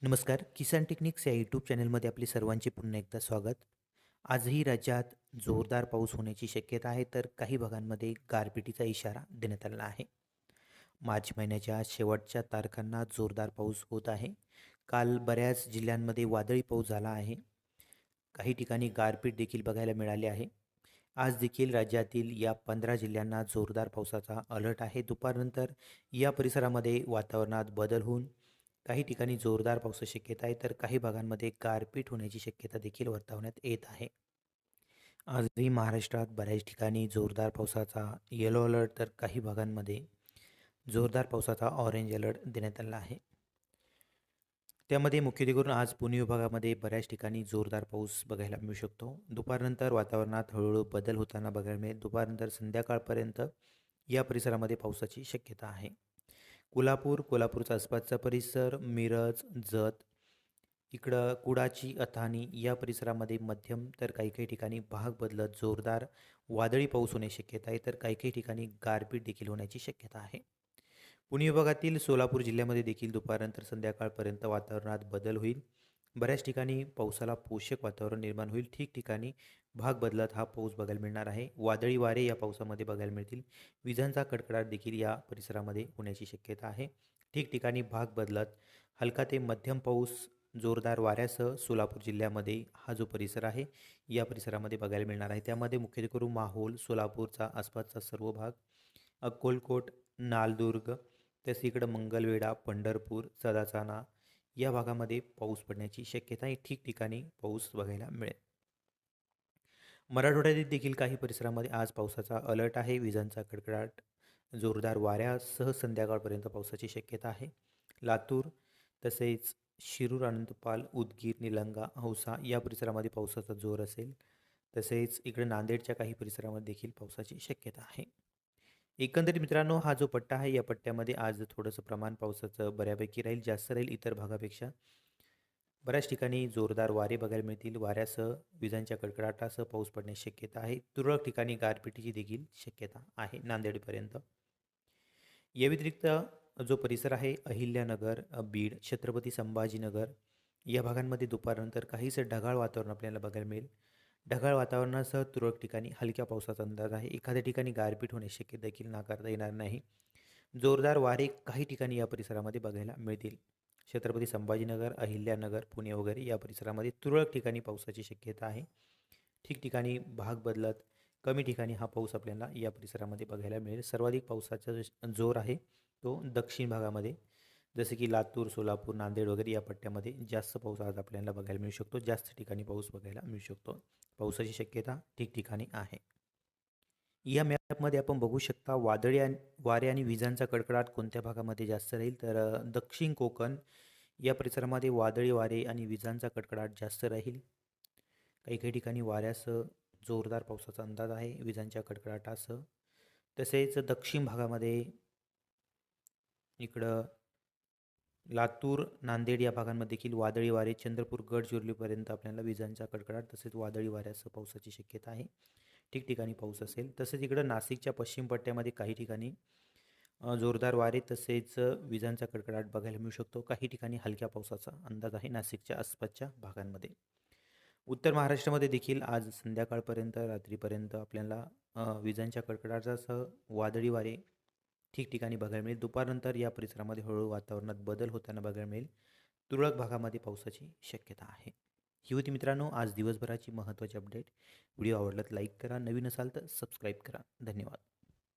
नमस्कार. किसान टेक्निक्स या यूट्यूब चॅनलमध्ये आपले सर्वांचे पुन्हा एकदा स्वागत. आजही राज्यात जोरदार पाऊस होण्याची शक्यता आहे, तर काही भागांमध्ये गारपिटीचा इशारा देण्यात आलेला आहे. मार्च महिन्याच्या शेवटच्या तारखांना जोरदार पाऊस होत आहे. काल बऱ्याच जिल्ह्यांमध्ये वादळी पाऊस झाला आहे. काही ठिकाणी गारपीट देखील बघायला मिळाली आहे. आज देखील राज्यातील या 15 जिल्ह्यांना जोरदार पावसाचा अलर्ट आहे. दुपारनंतर या परिसरामध्ये वातावरणात बदल होऊन काही ठिकाणी जोरदार पावसाची शक्यता आहे, तर काही भागांमध्ये गारपीट होण्याची शक्यता देखील वर्तवण्यात येत आहे. आजही महाराष्ट्रात बऱ्याच ठिकाणी जोरदार पावसाचा येलो अलर्ट, तर काही भागांमध्ये जोरदार पावसाचा ऑरेंज अलर्ट देण्यात आला आहे. त्यामध्ये मुख्यत्वे करून आज पुणे विभागामध्ये बऱ्याच ठिकाणी जोरदार पाऊस बघायला मिळू शकतो. दुपारनंतर वातावरणात हळूहळू बदल होताना बघायला मिळेल. दुपारनंतर संध्याकाळपर्यंत या परिसरामध्ये पावसाची शक्यता आहे. कोल्हापूरचा आसपासचा परिसर, मिरज, जत, इकडं कुडाची, अथाणी या परिसरामध्ये मध्यम, तर काही काही ठिकाणी भाग बदलत जोरदार वादळी पाऊस होण्याची शक्यता आहे, तर काही काही ठिकाणी गारपीट देखील होण्याची शक्यता आहे. पुणे विभागातील सोलापूर जिल्ह्यामध्ये देखील दुपारनंतर संध्याकाळपर्यंत वातावरणात बदल होईल. बऱ्याच ठिकाणी पावसाला पोषक वातावरण निर्माण होईल. ठिकठिकाणी भाग बदलत हा पाऊस बघायला मिळणार आहे. वादळी वारे या पावसामध्ये बघायला मिळतील. विजांचा कडकडाट देखील या परिसरामध्ये होण्याची शक्यता आहे. ठिकठिकाणी भाग बदलत हलका ते मध्यम पाऊस जोरदार वाऱ्यासह सोलापूर जिल्ह्यामध्ये हा जो परिसर आहे या परिसरामध्ये बघायला मिळणार आहे. त्यामध्ये मुख्यत्वे करून माहोल, सोलापूरचा आसपासचा सर्व भाग, अक्कलकोट, नालदुर्ग, तसेच इकडं मंगलवेढा, पंढरपूर, सदाचाना या भागामध्ये पाऊस पडण्याची शक्यता आहे. ठिकठिकाणी पाऊस बघायला मिळेल. मराठवाड्यातील देखील काही परिसरामध्ये आज पावसाचा अलर्ट आहे. विजांचा कडकडाट, जोरदार वाऱ्यासह संध्याकाळपर्यंत पावसाची शक्यता आहे. लातूर, तसेच शिरूर, अनंतपाल, उदगीर, निलंगा, औसा या परिसरामध्ये पावसाचा जोर असेल. तसेच इकडे नांदेडच्या काही परिसरामध्ये देखील पावसाची शक्यता आहे. एकंदरीत मित्रांनो, हा जो पट्टा आहे या पट्ट्यामध्ये आज थोडंसं प्रमाण पावसाचं बऱ्यापैकी राहील, जास्त राहील इतर भागापेक्षा. बऱ्याच ठिकाणी जोरदार वारे बघायला मिळतील. वाऱ्यासह विजांच्या कडकडाटासह पाऊस पडण्याची शक्यता आहे. तुरळक ठिकाणी गारपिटीची देखील शक्यता आहे नांदेडपर्यंत. या व्यतिरिक्त जो परिसर आहे अहिल्यानगर, बीड, छत्रपती संभाजीनगर या भागांमध्ये दुपारनंतर काहीसं ढगाळ वातावरण आपल्याला बघायला मिळेल. ढगाळ वातावरणासह तुरळक ठिकाणी हलक्या पावसाचा अंदाज आहे. एखाद्या ठिकाणी गारपीट होण्याची शक्यता देखील नाकारता येणार नाही. जोरदार वारे काही ठिकाणी या परिसरामध्ये बघायला मिळतील. छत्रपती संभाजीनगर, अहिल्यानगर, पुणे वगैरे या परिसरामध्ये तुरळक ठिकाणी पावसाची शक्यता आहे. ठिकठिकाणी भाग बदलत कमी ठिकाणी हा पाऊस आपल्याला या परिसरामध्ये बघायला मिळेल. सर्वाधिक पावसाचा जोर आहे तो दक्षिण भागामध्ये, जसे की लातूर, सोलापूर, नांदेड वगैरे या पट्ट्यामध्ये जास्त पाऊस आज आपल्याला बघायला मिळू शकतो. जास्त ठिकाणी पाऊस बघायला मिळू शकतो. पावसाची शक्यता ठिकठिकाणी आहे. या मॅपमध्ये आपण बघू शकता वारे आणि विजांचा कडकडाट कोणत्या भागामध्ये जास्त राहील, तर दक्षिण कोकण या परिसरामध्ये वादळी वारे आणि विजांचा कडकडाट जास्त राहील. काही काही ठिकाणी वाऱ्यासह जोरदार पावसाचा अंदाज आहे, विजांच्या कडकडाटासह. तसेच दक्षिण भागामध्ये इकडं लातूर, नांदेड या भागांमध्ये देखील वादळी वारे, चंद्रपूर, गडचिरोलीपर्यंत आपल्याला विजांचा कडकडाट तसेच वादळी वाऱ्यासह पावसाची शक्यता आहे. ठिकठिकाणी पाऊस असेल. तसेच इकडं नाशिकच्या पश्चिम पट्ट्यामध्ये काही ठिकाणी जोरदार वारे तसेच विजांचा कडकडाट बघायला मिळू शकतो. काही ठिकाणी हलक्या पावसाचा अंदाज आहे नाशिकच्या आसपासच्या भागांमध्ये. उत्तर महाराष्ट्रामध्ये देखील आज संध्याकाळपर्यंत, रात्रीपर्यंत आपल्याला विजांच्या कडकडाटासह वादळी वारे ठिकठिकाणी बघायला मिळेल. दुपारनंतर या परिसरामध्ये हळूहळू वातावरणात बदल होताना बघायला मिळेल. तुरळक भागामध्ये पावसाची शक्यता आहे. ही होती मित्रांनो आज दिवसभराची महत्त्वाची अपडेट. व्हिडिओ आवडला तर लाईक करा, नवीन असाल तर सबस्क्राईब करा. धन्यवाद.